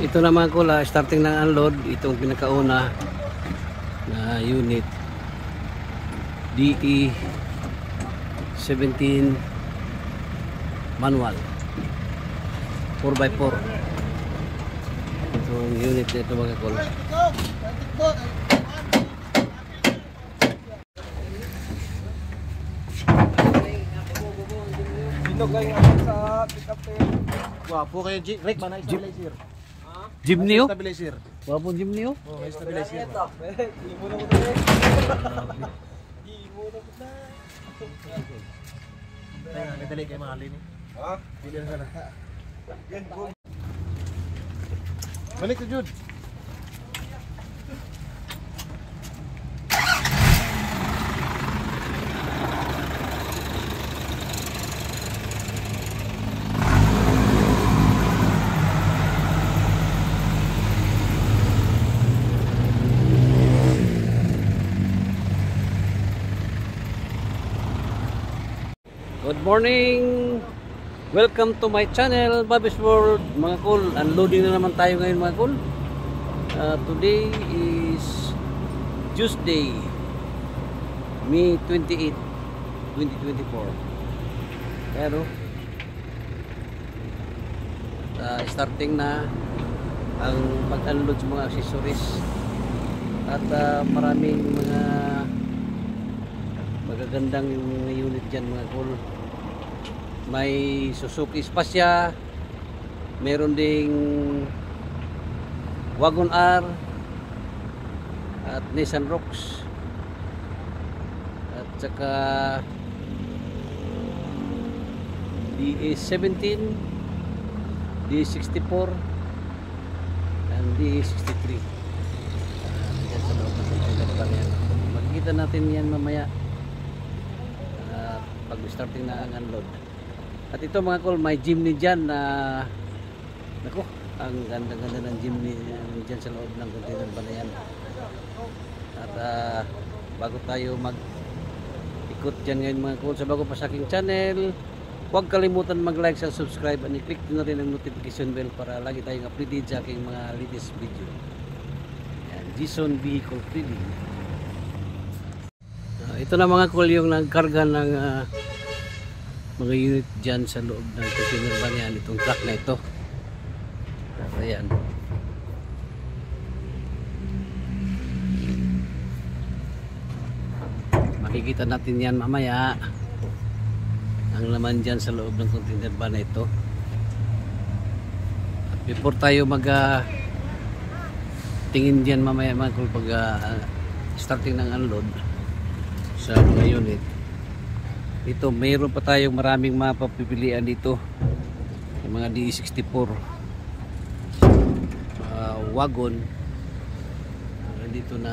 Ito naman ko starting ng unload, itong pinakauna na unit DE 17 manual 4x4. Itong unit na ito mga kol. Binogay nga sa pick-up tayo. Wapo kayo, Rick, mana stabilizer? Jeepney oh? Stabilizer. Wapong jeepney oh? Oh, may stabilizer. Imo na ko tayo. Imo na ko na. Kaya nadali kayo mga alin eh. Ha? Pili na sana. Yan go. Balik to Jude. Good morning! Welcome to my channel, Bobby's World. Mga kol, unloading na naman tayo ngayon mga kol. Today is Tuesday, May 28, 2024. Pero starting na ang pag-unload sa mga accessories. At maraming mga magagandang unit dyan mga kol. May Suzuki Spasya, meron ding Wagon R at Nissan Rocks at saka DE17, DE64 and DE63. Dyan sa loob ng makikita natin yan mamaya pag starting na ang unload. At ito mga kol, may jeepney dyan na naku, ang ganda-ganda ng jeepney dyan sa loob ng container ba na yan. At bago tayo mag-ikot dyan ngayon mga kol, sa bago pa sa aking channel, huwag kalimutan mag-like and subscribe and i-click na rin ang notification bell para lagi tayong updated sa aking mga latest video. Yan, Jason Vehicle Trading. Ito na mga kol yung nagkarga ng mga unit dyan sa loob ng container van yan, itong truck na ito. Ayan. Makikita natin yan mamaya ang laman dyan sa loob ng container van na ito. At before tayo tingin dyan mamaya mga kol pag starting ng unload sa mga unit, ito mayroon pa tayong maraming mapapipilian dito, yung mga DE64 wagon dito na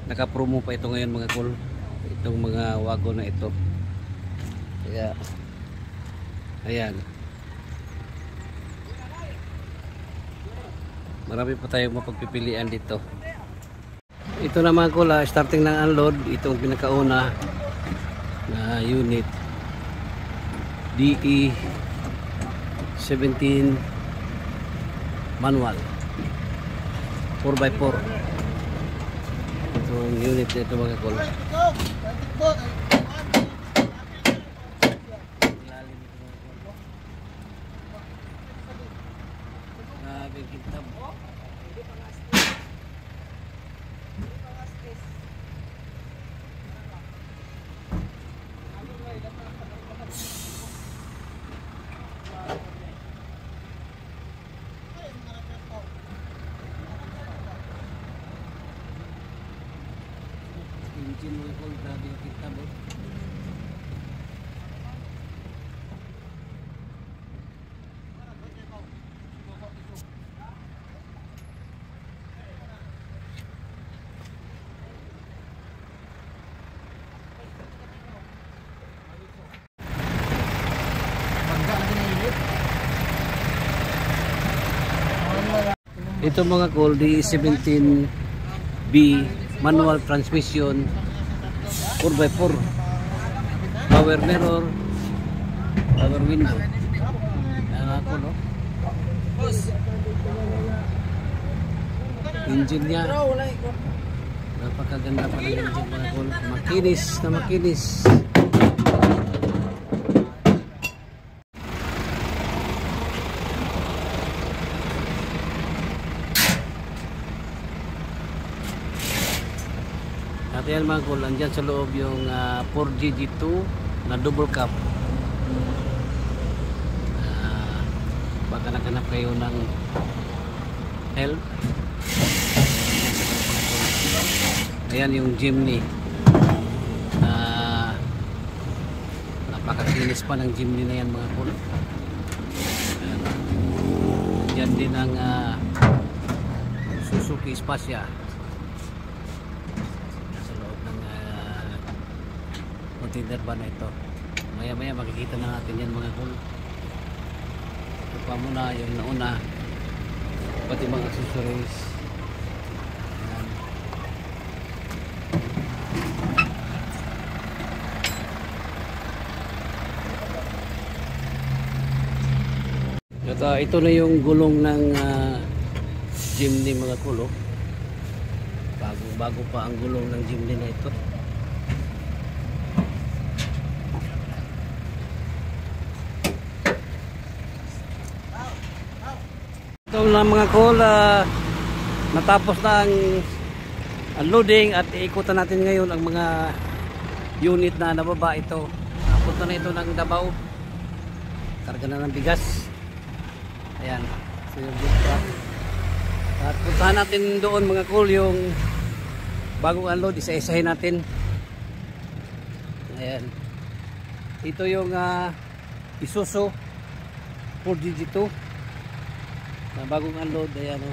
nakapromo pa ito ngayon mga kol, itong mga wagon na ito. Kaya ayan, marami pa tayong mapagpipilian dito. Ito naman ko starting ng unload, itong pinakauna na unit DE 17 manual 4x4. Itong unit na ito mga kol. Grabe kintab. Engine mo ko, grabe yung kita mo. Ito mga kol, DE17B manual transmission 4x4, power mirror, power window. Yan ako no. engine niya. Napakaganda pa ng engine mga kol. Makinis na makinis. At yan mga kol, andyan sa loob yung 4GG2 na double cup. Baka naghanap kayo ng help. Ayan yung Jimny. Napakakinis pa ng Jimny na yan mga kol. Yan din ang Suzuki Spacia. Nasa loob ng container ba na ito. Maya maya makikita na natin yan mga kol. Ito pa muna yung nauna, pati mga accessories. At ito na yung gulong ng Jimny mga kulo. Bago pa ang gulong ng Jimny na ito. Ito na mga kol, natapos na ang unloading at iikutan natin ngayon ang mga unit na nababa ito. Napunta na ito ng Davao. Karga na ng bigas. Ayan, so yung big truck. At puntahan natin doon mga kol yung bagong unload, isa-isahin natin. Ayan. Ito yung Isuzu 4GG2 na bagong unload. Ayan o.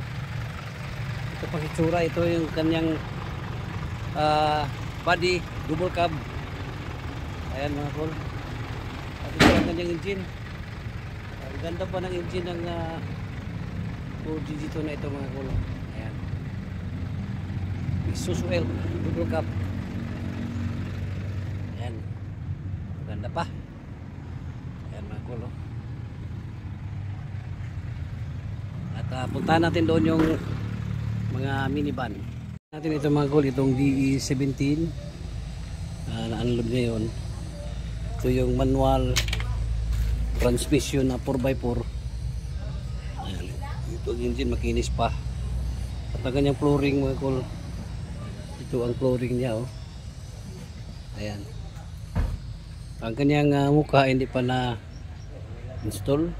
Ito pang itsura, ito yung kanyang body, double cab. Ayan mga kol. At ito yung kanyang engine. Ganda pa ng engine ng 4GG2 na ito mga kol. Ayan. Isuzu L double cab. Ayan. Ganda pa. Ayan mga kol. At puntahan natin doon yung mga minivan. Natin ito mga kol, itong DE17 na-unload ngayon. Ito yung manual transmission na 4x4. Ayan. Ito ang engine, makinis pa. At ang kanyang flooring mga kol, ito ang flooring niya oh. Ayan. Ang kanyang mukha hindi pa na install.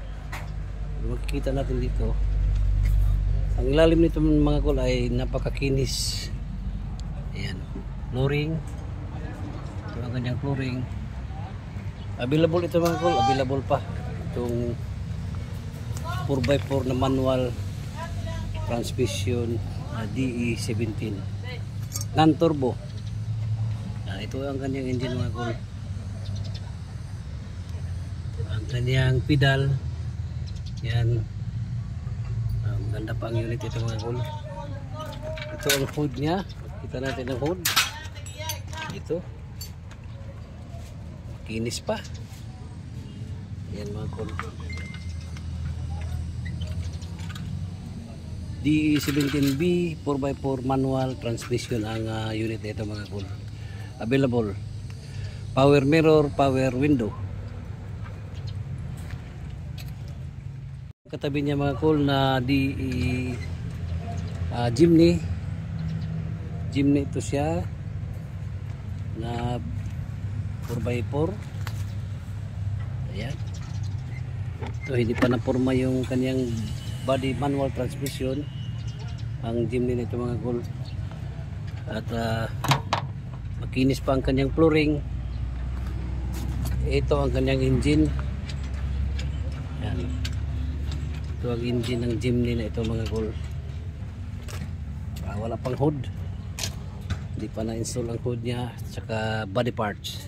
Makikita natin dito. Ang ilalim nito mga kol ay napakakinis. Ayan. Flooring. Ito ang kanyang flooring. Available ito mga kol, available pa itong 4x4 na manual transmission DE17 non-turbo. Ito ang kanyang engine mga kol. Ang kanyang pedal yan. Ganda pa ang unit ito mga kol. Ito ang hood nya, kita natin ang hood ito. Kinis pa. Yan mga kol. DE17B 4x4 manual transmission ang unit nito mga kol. Available. Power mirror, power window. Katabi niya mga kol na DE Jimny. Jimny ito siya na 4x4. Ayan. Ito hindi pa napurma yung kanyang body manual transmission ang Jimny nito mga kol. At makinis pa ang kanyang flooring. Ito ang kanyang engine. Ayan. Ito ang engine ng Jimny na ito mga kol. Wala pang hood. Hindi pa na-install ang hood niya saka body parts.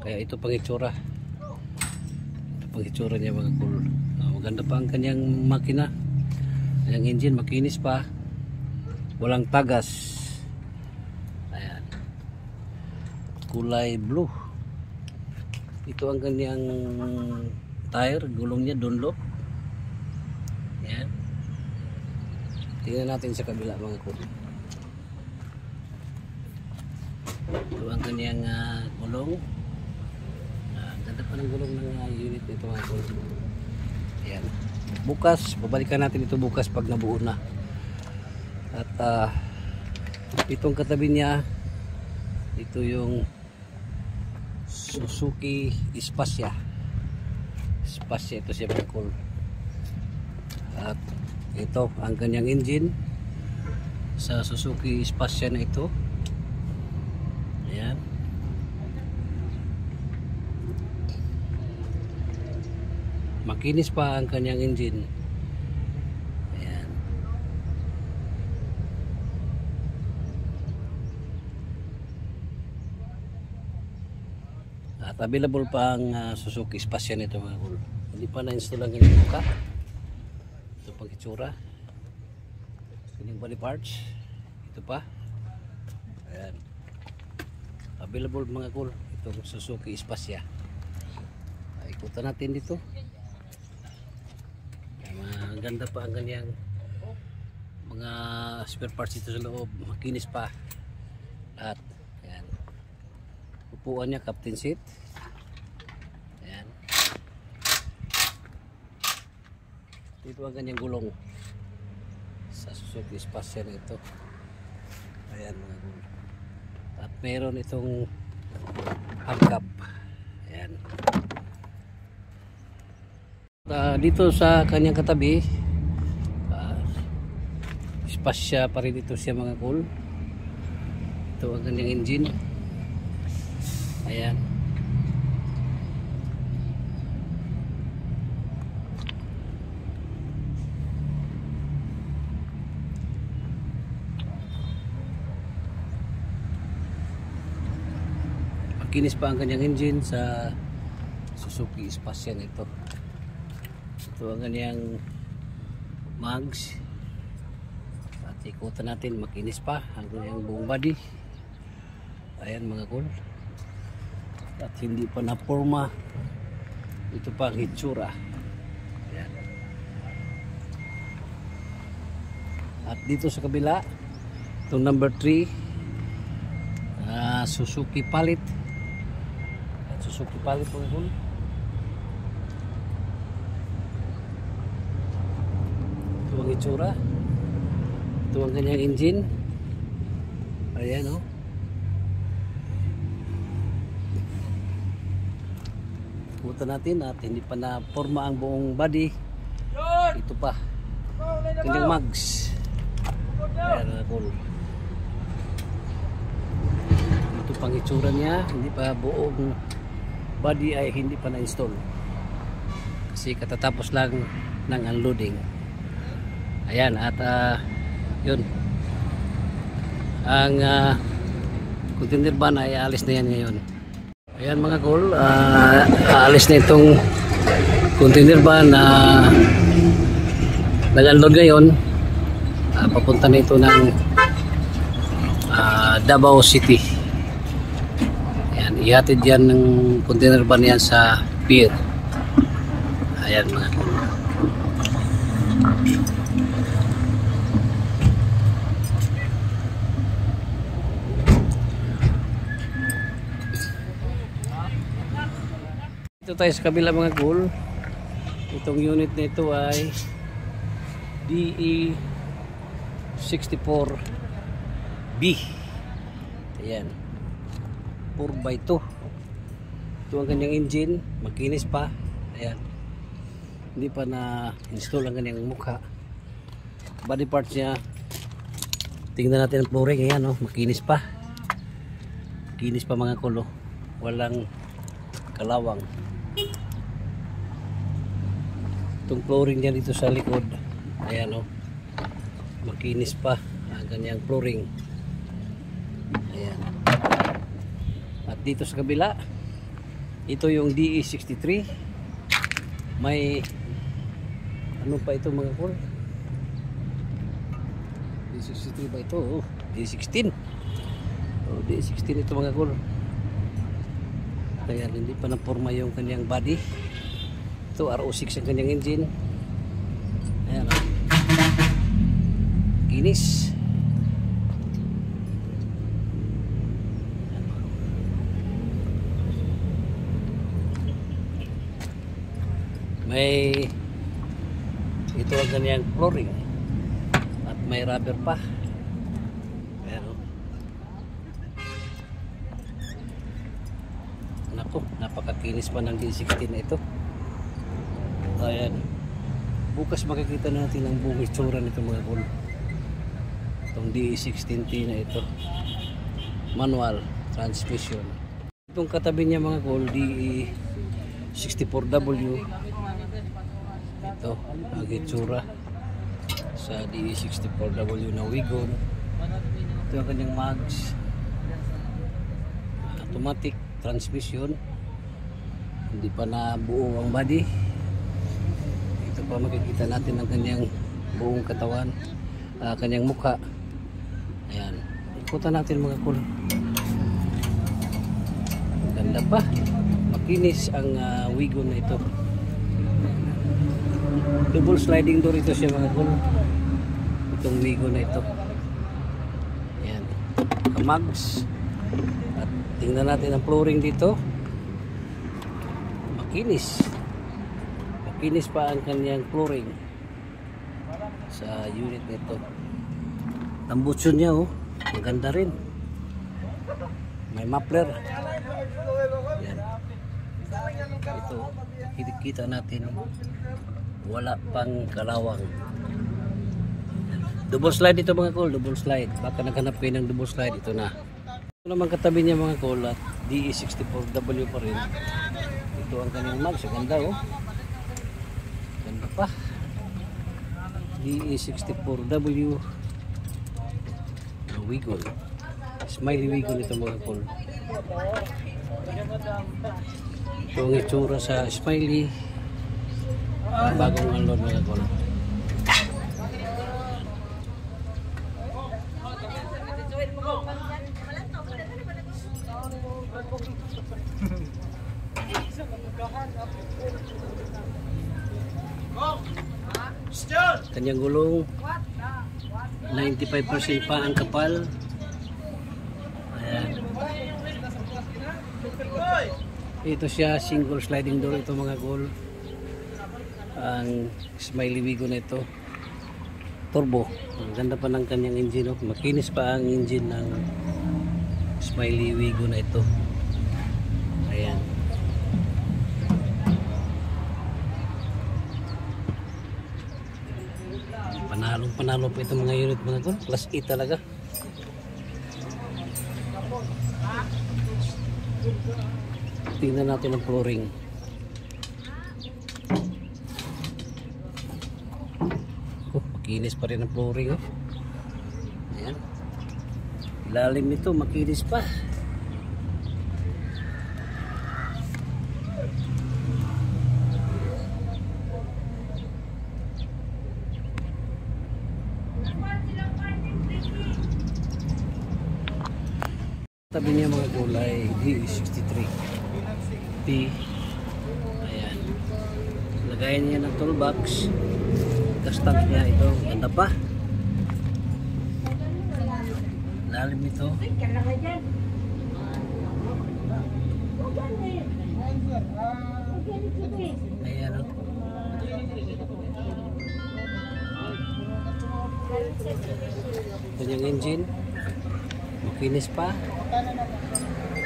Kaya ito pang itsura. Ito pang itsura niya mga kol. Maganda pa ang kanyang makina. Kanyang engine makinis pa. Walang tagas. Ayan. Kulay blue. Ito ang kanyang tire. Gulong niya Dunlop. Ayan. Tingnan natin sa kabila mga kol. Ito ang kanyang gulong. Ganda pa ng gulong ng unit nito mga kol. Ayan. Bukas, babalikan natin ito bukas pag nabuo na. At itong katabi niya, ito yung Suzuki Spazia. Spazia ito siya mga kol. At ito ang kanyang engine sa Suzuki Spazia na ito. Ayan. Makinis pa ang kanyang engine. Ayan. At available pa ang Suzuki Spazia nito mga kol. Hindi pa na-install ang kanyang muka. Ito pang itsura. Kanyang body parts. Ito pa. Ayan. Available mga kol. Itong Suzuki Spazia. Ikutan natin dito. Ganda pa ang kanyang mga spare parts dito sa loob, makinis pa. At ayan, upuan niya captain seat. Ayan, dito ang kanyang gulong sa Suzuki Spazia na ito. Ayan mga gulong. At meron itong hubcap. Ayan. Dito sa kanyang katabi, Spazia pa rin dito siya mga kol. Ito ang kanyang engine. Ayan. Makinis pa ang kanyang engine sa Suzuki Spazia nito. Ito ang kanyang mags. At ikutan natin, makinis pa ang kanyang buong body. Ayan mga kol. At hindi pa na-forma. Ito pa ang hitsura. Ayan. At dito sa kabila, itong number 3, Suzuki Palit. At Suzuki Palit mga kol. Ito ang itsura. Ito ang kanyang engine. Ayan o. Ikutan natin at hindi pa na forma ang buong body. Ito pa. Kanyang mags. Ayan na cool. Ito pang itsura niya. Hindi pa buong body ay hindi pa na-install. Kasi katatapos lang ng unloading. Ayan at yun ang container van ay aalis na yan ngayon. Ayan mga kol, aalis na itong container van na nag-unload ngayon. Papunta na ito ng Davao City. Ayan, ihatid yan ng container van yan sa pier. Ayan mga kol. Ito tayo sa kabila mga kol. Itong unit na ito ay DE64B. Ayan, 4x2. Ito ang kanyang engine, makinis pa. Ayan, hindi pa na install ang kanyang mukha. Body parts niya, tingnan natin ang flooring. Ayan o, makinis pa. Makinis pa mga kol. Walang kalawang. Itong flooring niya dito sa likod, ayan o, makinis pa ang kanyang flooring. Ayan. At dito sa kabila, ito yung DE63. May ano pa ito mga kol? DE63 ba ito? Oh, DE16. Oh, DE16 ito mga kol. Kaya hindi pa na-forma yung kanyang body. Ito RO6 ang kanyang engine. Ayan. makinis. May ito ang kanyang flooring at may rubber pa. Pero naku, napakakinis pa ng D16 na ito. Ayan, bukas makikita natin ang buong itsura nito mga kol. Itong D16T na ito, manual transmission. Itong katabi niya mga kol, DE64W. Ito ang itsura sa DE64W na Wigon. Ito ang kanyang mags, automatic transmission, hindi pa na buo ang body. Ito pa makikita natin ang kanyang buong katawan, kanyang mukha. Ayan, ikutan natin mga kol. Ganda pa, makinis ang Wigon na ito. Double sliding door ito siya mga kol, itong Wigon na ito. Ayan, kamags. At tingnan natin ang flooring dito, makinis. Makinis pa ang kanyang flooring sa unit nito. Tambutson niya oh, maganda rin. May muffler. Ayan. Ito, kita natin wala pang kalawang. Double slide ito mga kol, double slide. Baka naghanap kayo ng double slide, ito na. Ito naman katabi niya mga kol at DE64W pa rin. Ito ang kanyang mags, ganda oh. Ganda pa. DE64W Wigon. Smiley Wigon ito mga kol. Ito ang itsura sa Smiley. Bagong unload mga kol. Kanyang gulong 95% pa ang kapal. Ayan. Ito siya, single sliding door ito mga kol. Ang Smiley Wigon na ito, turbo. Ang ganda pa ng kanyang engine, makinis pa ang engine ng Smiley Wigon na ito. Ayan. Panalo pa itong mga unit mga ito, class A talaga. Tingnan natin ang flooring. Makinis pa rin ang flooring oh. Ayan. Ilalim nito makinis pa. Tabi niya mga kulay DE63 P. Ayan, lagayan niya ng toolbox. Tank niya ito, ganda pa. Lalim ito. Ayan o. Kanyang engine makinis pa.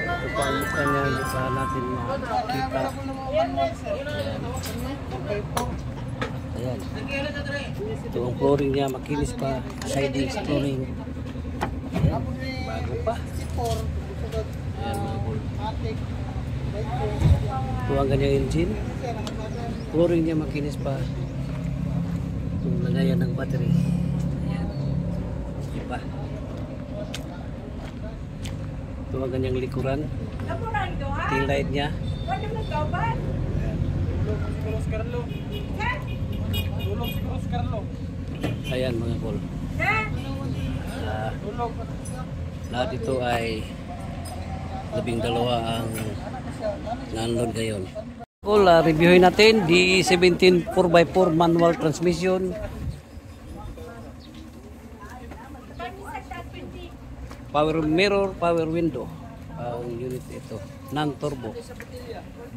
Ito pa ang mukha niya, hindi pa natin makita. Ayan. Ito ang flooring niya, makinis pa. Siding flooring. Ayan, bago pa. Ayan mga kol. Ito ang kanyang engine. Flooring niya makinis pa. Itong lagayan ng battery. Ayan. Iba. Ito ang kanyang likuran. Tail light niya. Ayan mga kol. Lahat ito ay 12 ang na-unload ngayon. Kol, reviewin natin D17 4x4 manual transmission. power mirror, power window. Ang unit ito, non-turbo.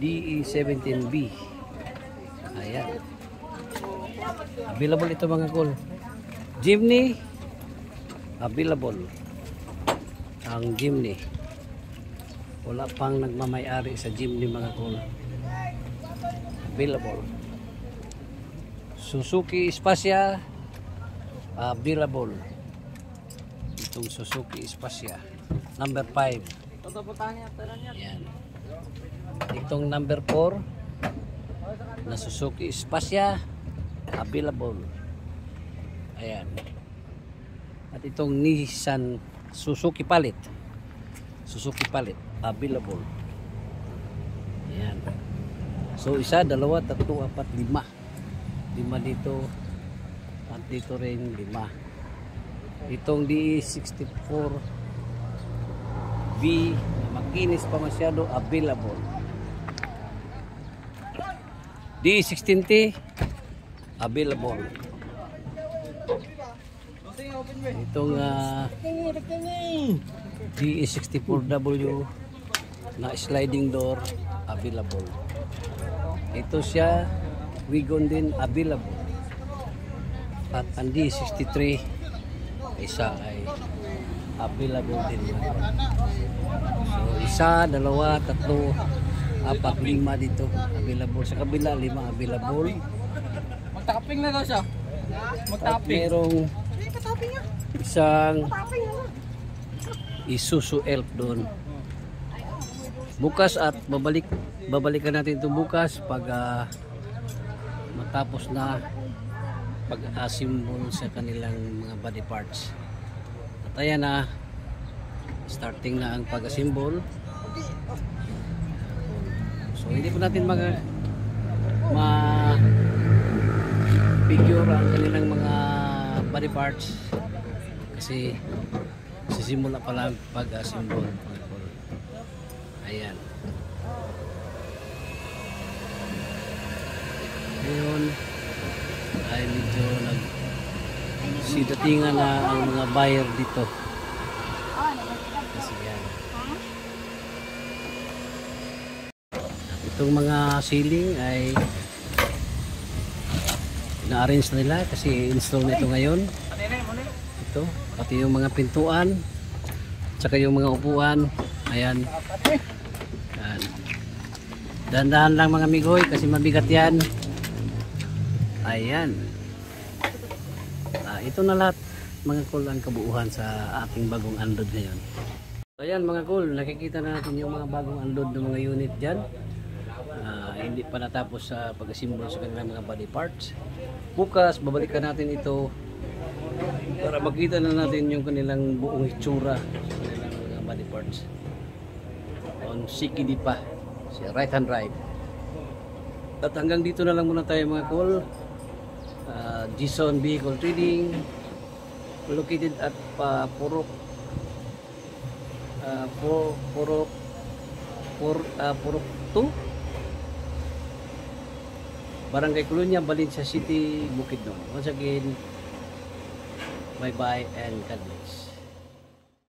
DE17B. Ayan. Available ito mga cool. Jimny, available. Ang Jimny. Wala pang nagmamayari sa Jimny mga cool. Available. Suzuki Spacia, available. Itong Suzuki Spacia number 5. Yan. Itong number 4 na Suzuki Spacia, available. Ayan. At itong Nissan Suzuki Palit, available. Ayan. So isa, dalawa, tatlo, apat, lima dito, at dito rin 5. Itong DE64B na makinis pa masyado, available. DE16T, available. Itong DE64W na sliding door, available. Ito siya, Wigon din, available. At ang DE63 isa ay available din. So isa, dalawa, tatlo, apat, 5 dito available. Sa kabila 5 available. Magtakaping na daw siya. At merong isang Isuzu Elf doon. Bukas at babalikan natin ito bukas pag matapos na pag-assemble sa kanilang mga body parts. At ayan na, starting na ang pag-assemble. So hindi po natin ma-figure ang kanilang mga body parts kasi sisimula pa lang pag-assemble. Ayan. Ngayon ay medyo nagsidatingan na ang mga buyer dito. Kasi yan. Itong mga ceiling ay na-arrange na nila kasi install nito ngayon. Ito, pati yung mga pintuan, tsaka yung mga upuan. Ayan. Ayan. Dahan-dahan lang mga migoy kasi mabigat yan. Ayan. Ito na lahat mga cool ang kabuuhan sa ating bagong unload ngayon. Ayan mga cool, nakikita na natin yung mga bagong unload ng mga unit dyan. Hindi pa natapos sa pag-assemble sa kanilang mga body parts. Bukas babalikan natin ito para makita na natin yung kanilang buong hitsura sa kanilang mga body parts. On CKD pa, si right hand drive. At hanggang dito na lang muna tayo mga cool. Gison Vehicle Trading, located at Purok 2, Barangay Colonia, Valencia City, Bukidnon. Once again, bye bye and God bless.